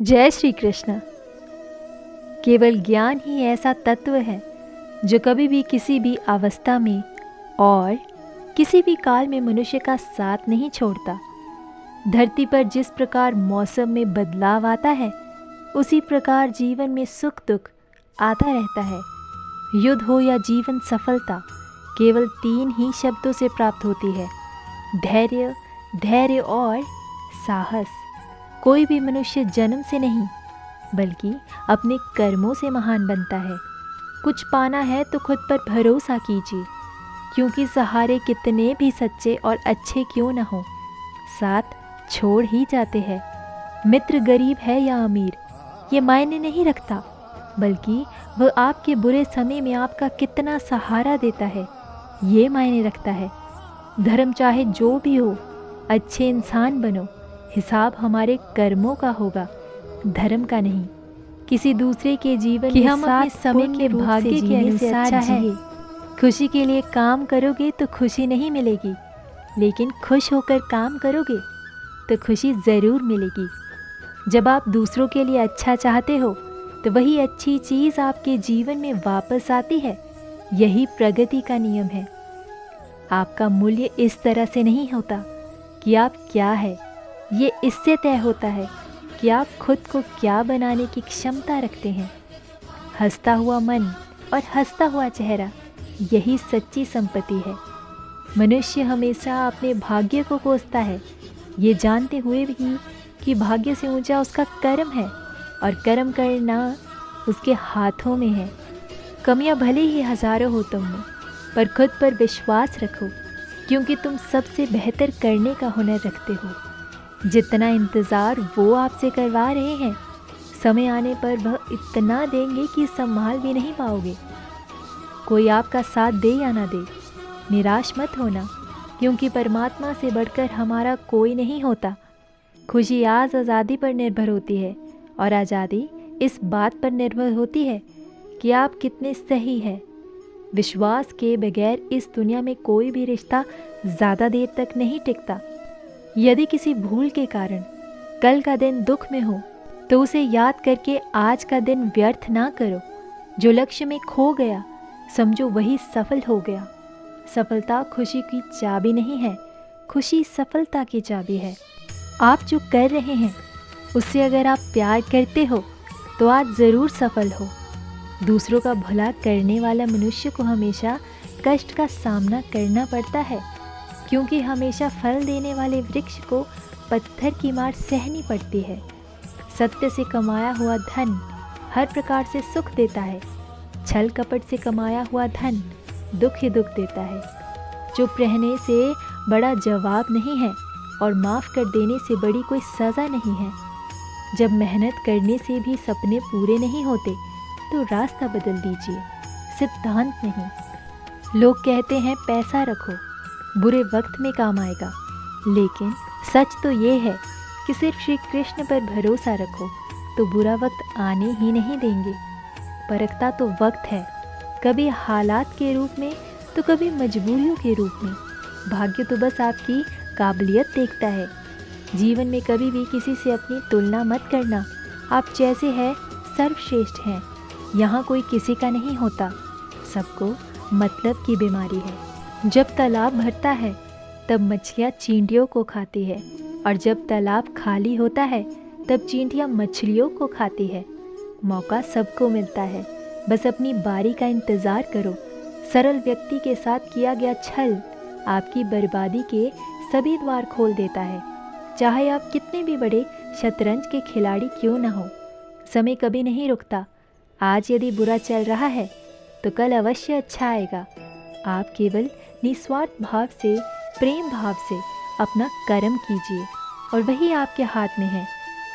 जय श्री कृष्ण। केवल ज्ञान ही ऐसा तत्व है जो कभी भी किसी भी अवस्था में और किसी भी काल में मनुष्य का साथ नहीं छोड़ता। धरती पर जिस प्रकार मौसम में बदलाव आता है, उसी प्रकार जीवन में सुख दुख आता रहता है। युद्ध हो या जीवन सफलता, केवल 3 ही शब्दों से प्राप्त होती है: धैर्य, धैर्य और साहस। कोई भी मनुष्य जन्म से नहीं बल्कि अपने कर्मों से महान बनता है। कुछ पाना है तो खुद पर भरोसा कीजिए, क्योंकि सहारे कितने भी सच्चे और अच्छे क्यों न हो, साथ छोड़ ही जाते हैं। मित्र गरीब है या अमीर, ये मायने नहीं रखता, बल्कि वह आपके बुरे समय में आपका कितना सहारा देता है, ये मायने रखता है। धर्म चाहे जो भी हो, अच्छे इंसान बनो। हिसाब हमारे कर्मों का होगा, धर्म का नहीं। किसी दूसरे के जीवन कि हम अपने समय के भाग्य के अनुसार जिए। खुशी के लिए काम करोगे तो खुशी नहीं मिलेगी, लेकिन खुश होकर काम करोगे तो खुशी ज़रूर मिलेगी। जब आप दूसरों के लिए अच्छा चाहते हो तो वही अच्छी चीज़ आपके जीवन में वापस आती है। यही प्रगति का नियम है। आपका मूल्य इस तरह से नहीं होता कि आप क्या है, ये इससे तय होता है कि आप खुद को क्या बनाने की क्षमता रखते हैं। हंसता हुआ मन और हंसता हुआ चेहरा, यही सच्ची संपत्ति है। मनुष्य हमेशा अपने भाग्य को कोसता है, ये जानते हुए भी कि भाग्य से ऊंचा उसका कर्म है और कर्म करना उसके हाथों में है। कमियां भले ही हजारों हो तुम में, पर खुद पर विश्वास रखो, क्योंकि तुम सबसे बेहतर करने का हुनर रखते हो। जितना इंतज़ार वो आपसे करवा रहे हैं, समय आने पर वह इतना देंगे कि संभाल भी नहीं पाओगे। कोई आपका साथ दे या ना दे, निराश मत होना, क्योंकि परमात्मा से बढ़कर हमारा कोई नहीं होता। खुशी आज आज़ादी पर निर्भर होती है, और आज़ादी इस बात पर निर्भर होती है कि आप कितने सही हैं। विश्वास के बगैर इस दुनिया में कोई भी रिश्ता ज़्यादा देर तक नहीं टिकता। यदि किसी भूल के कारण कल का दिन दुख में हो, तो उसे याद करके आज का दिन व्यर्थ ना करो। जो लक्ष्य में खो गया, समझो वही सफल हो गया। सफलता खुशी की चाबी नहीं है, खुशी सफलता की चाबी है। आप जो कर रहे हैं उससे अगर आप प्यार करते हो तो आज ज़रूर सफल हो। दूसरों का भला करने वाला मनुष्य को हमेशा कष्ट का सामना करना पड़ता है, क्योंकि हमेशा फल देने वाले वृक्ष को पत्थर की मार सहनी पड़ती है। सत्य से कमाया हुआ धन हर प्रकार से सुख देता है, छल कपट से कमाया हुआ धन दुख ही दुख देता है। चुप रहने से बड़ा जवाब नहीं है, और माफ़ कर देने से बड़ी कोई सज़ा नहीं है। जब मेहनत करने से भी सपने पूरे नहीं होते तो रास्ता बदल दीजिए, सिद्धांत नहीं। लोग कहते हैं पैसा रखो, बुरे वक्त में काम आएगा, लेकिन सच तो ये है कि सिर्फ श्री कृष्ण पर भरोसा रखो तो बुरा वक्त आने ही नहीं देंगे। परखता तो वक्त है, कभी हालात के रूप में तो कभी मजबूरियों के रूप में। भाग्य तो बस आपकी काबिलियत देखता है। जीवन में कभी भी किसी से अपनी तुलना मत करना। आप जैसे हैं सर्वश्रेष्ठ हैं। यहाँ कोई किसी का नहीं होता, सबको मतलब की बीमारी है। जब तालाब भरता है तब मछलियाँ चींटियों को खाती है, और जब तालाब खाली होता है तब चींटियाँ मछलियों को खाती है। मौका सबको मिलता है, बस अपनी बारी का इंतज़ार करो। सरल व्यक्ति के साथ किया गया छल आपकी बर्बादी के सभी द्वार खोल देता है, चाहे आप कितने भी बड़े शतरंज के खिलाड़ी क्यों न हो। समय कभी नहीं रुकता। आज यदि बुरा चल रहा है तो कल अवश्य अच्छा आएगा। आप केवल निस्वार्थ भाव से, प्रेम भाव से अपना कर्म कीजिए, और वही आपके हाथ में है।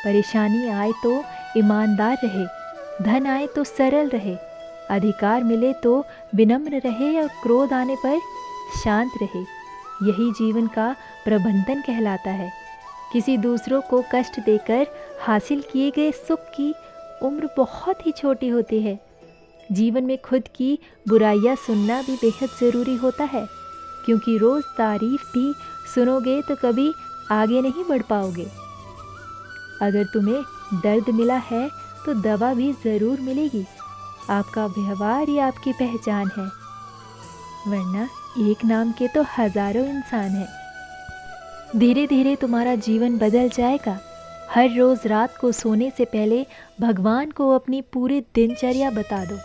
परेशानी आए तो ईमानदार रहे, धन आए तो सरल रहे, अधिकार मिले तो विनम्र रहे, और क्रोध आने पर शांत रहे। यही जीवन का प्रबंधन कहलाता है। किसी दूसरों को कष्ट देकर हासिल किए गए सुख की उम्र बहुत ही छोटी होती है। जीवन में खुद की बुराइयां सुनना भी बेहद ज़रूरी होता है, क्योंकि रोज़ तारीफ भी सुनोगे तो कभी आगे नहीं बढ़ पाओगे। अगर तुम्हें दर्द मिला है तो दवा भी ज़रूर मिलेगी। आपका व्यवहार ही आपकी पहचान है, वरना एक नाम के तो हज़ारों इंसान हैं। धीरे धीरे तुम्हारा जीवन बदल जाएगा। हर रोज़ रात को सोने से पहले भगवान को अपनी पूरी दिनचर्या बता दो।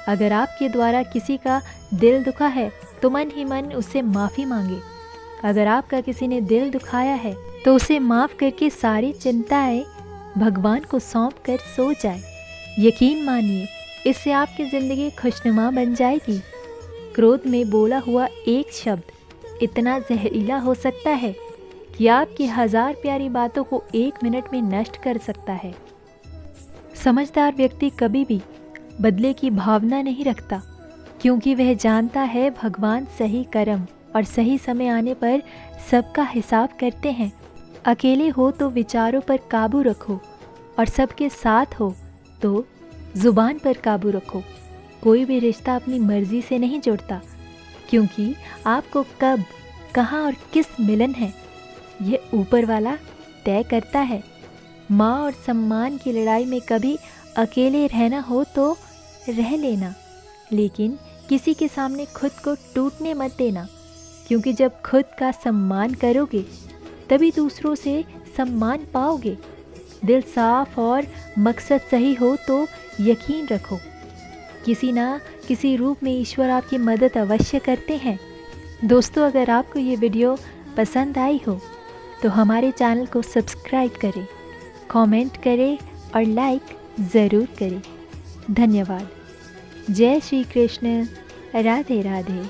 अगर आपके द्वारा किसी का दिल दुखा है तो मन ही मन उससे माफ़ी मांगे। अगर आपका किसी ने दिल दुखाया है तो उसे माफ़ करके सारी चिंताएं भगवान को सौंप कर सो जाए। यकीन मानिए, इससे आपकी ज़िंदगी खुशनुमा बन जाएगी। क्रोध में बोला हुआ एक शब्द इतना जहरीला हो सकता है कि आपकी 1000 प्यारी बातों को 1 मिनट में नष्ट कर सकता है। समझदार व्यक्ति कभी भी बदले की भावना नहीं रखता, क्योंकि वह जानता है भगवान सही कर्म और सही समय आने पर सबका हिसाब करते हैं। अकेले हो तो विचारों पर काबू रखो, और सबके साथ हो तो ज़ुबान पर काबू रखो। कोई भी रिश्ता अपनी मर्ज़ी से नहीं जुड़ता, क्योंकि आपको कब, कहाँ और किस मिलन है, ये ऊपर वाला तय करता है। माँ और सम्मान की लड़ाई में कभी अकेले रहना हो तो रह लेना, लेकिन किसी के सामने खुद को टूटने मत देना, क्योंकि जब खुद का सम्मान करोगे तभी दूसरों से सम्मान पाओगे। दिल साफ और मकसद सही हो तो यकीन रखो, किसी ना किसी रूप में ईश्वर आपकी मदद अवश्य करते हैं। दोस्तों, अगर आपको ये वीडियो पसंद आई हो तो हमारे चैनल को सब्सक्राइब करें, कमेंट करें और लाइक ज़रूर करें। धन्यवाद। जय श्री कृष्ण। राधे राधे।